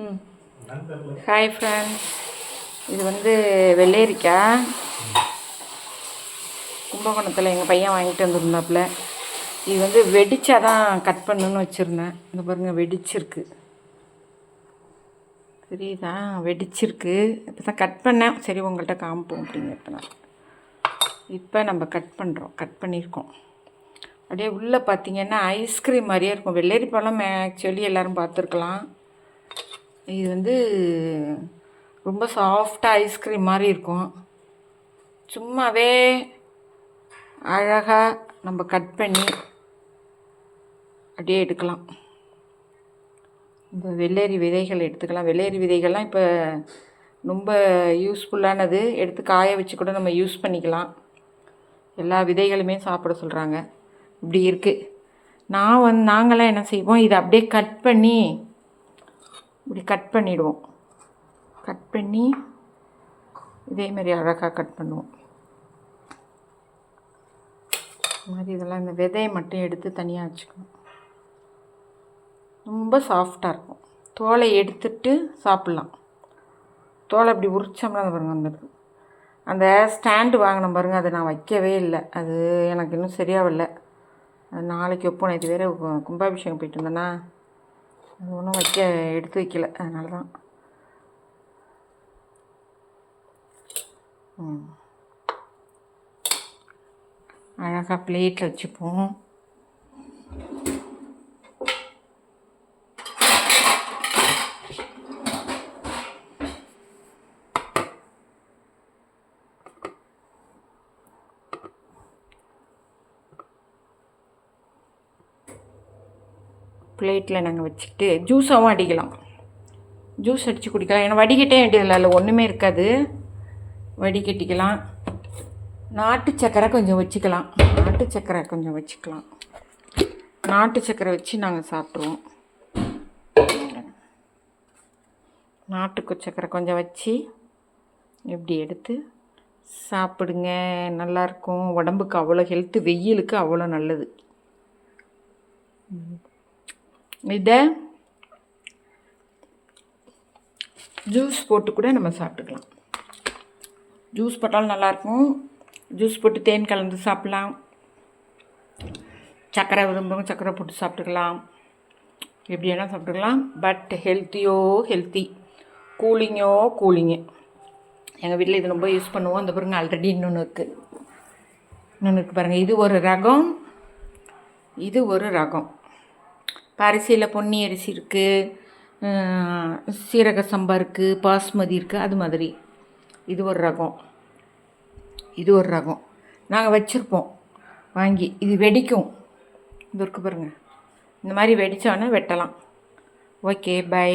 ம் hi friends, இது வந்து வெள்ளரிக்காய் கும்பகோணத்தில் எங்கள் பையன் வாங்கிட்டு வந்துருந்தாப்புல. இது வந்து வெடிச்சா தான் கட் பண்ணணுன்னு வச்சுருந்தேன். இந்த பாருங்கள் வெடிச்சிருக்கு, தெரியுதா? வெடிச்சிருக்கு. இப்போ தான் கட் பண்ணேன், சரி உங்கள்கிட்ட காமிப்போம் அப்படிங்கிறப்ப இப்போ நம்ம கட் பண்ணியிருக்கோம். அப்படியே உள்ளே பார்த்திங்கன்னா ஐஸ்கிரீம் மாதிரியே இருக்கும். வெள்ளரி பழம் ஆக்சுவலி எல்லோரும் பார்த்துருக்கலாம். இது வந்து ரொம்ப சாஃப்டாக ஐஸ்கிரீம் மாதிரி இருக்கும். சும்மாவே அழகாக நம்ம கட் பண்ணி அப்படியே எடுக்கலாம். இந்த வெள்ளரி விதைகள் எடுத்துக்கலாம். வெள்ளரி விதைகள்லாம் இப்போ ரொம்ப யூஸ்ஃபுல்லானது. எடுத்து காய வச்சு கூட நம்ம யூஸ் பண்ணிக்கலாம். எல்லா விதைகளுமே சாப்பிட சொல்கிறாங்க. இப்படி இருக்குது. நாங்களாம் என்ன செய்வோம், இதை அப்படியே கட் பண்ணி இப்படி கட் பண்ணிவிடுவோம். கட் பண்ணி இதேமாரி அழகாக கட் பண்ணுவோம். இது மாதிரி இதெல்லாம் இந்த விதையை மட்டும் எடுத்து தனியாக வச்சுக்கணும். ரொம்ப சாஃப்டாக இருக்கும். தோலை எடுத்துட்டு சாப்பிட்லாம். தோலை அப்படி உரிச்சோம்னா அது பாருங்கள் வந்துடுது. அந்த ஸ்டாண்டு வாங்கின பாருங்கள், அதை நான் வைக்கவே இல்லை. அது எனக்கு இன்னும் சரியாகல. அது நாளைக்கு வைப்போம். இது வேறு கும்பாபிஷேகம் போயிட்டு இருந்தேன்னா அது ஒன்றும் எடுத்து வைக்கல. அதனால தான் அழகாக பிளேட்டில் வச்சுப்போம். பிளேட்டில் நாங்கள் வச்சுக்கிட்டு ஜூஸாகவும் அடிக்கலாம். ஜூஸ் அடித்து குடிக்கலாம். ஏன்னா வடிகட்டே வேண்டியதில்லை, அதில் ஒன்றுமே இருக்காது. வடிகட்டிக்கலாம். நாட்டு சக்கரை கொஞ்சம் வச்சுக்கலாம். நாட்டு சக்கரை வச்சு நாங்கள் சாப்பிட்ருவோம். நாட்டு சக்கரை கொஞ்சம் வச்சு இப்படி எடுத்து சாப்பிடுங்க. நல்லாயிருக்கும். உடம்புக்கு அவ்வளோ ஹெல்த்து, வெயிலுக்கு அவ்வளோ நல்லது. இதை ஜூஸ் போட்டு கூட நம்ம சாப்பிட்டுக்கலாம். ஜூஸ் போட்டாலும் நல்லாயிருக்கும். ஜூஸ் போட்டு தேன் கலந்து சாப்பிட்லாம். சர்க்கரை விரும்புங்க, சர்க்கரை போட்டு சாப்பிட்டுக்கலாம். எப்படி வேணால் சாப்பிட்டுக்கலாம். But healthy, cooling. எங்கள் வீட்டில் இது ரொம்ப யூஸ் பண்ணுவோம். அந்த பாருங்க ஆல்ரெடி இன்னொன்று இருக்குது பாருங்கள். இது ஒரு ரகம். இப்போ அரிசியில் பொன்னி அரிசி இருக்குது, சீரக சம்பா இருக்குது, பாஸ்மதி இருக்குது. அது மாதிரி இது ஒரு ரகம் நாங்கள் வச்சுருப்போம் வாங்கி. இது வெடிக்கும். இது இருக்குது பாருங்கள். இந்த மாதிரி வெடித்தோன்னே வெட்டலாம். Okay, by.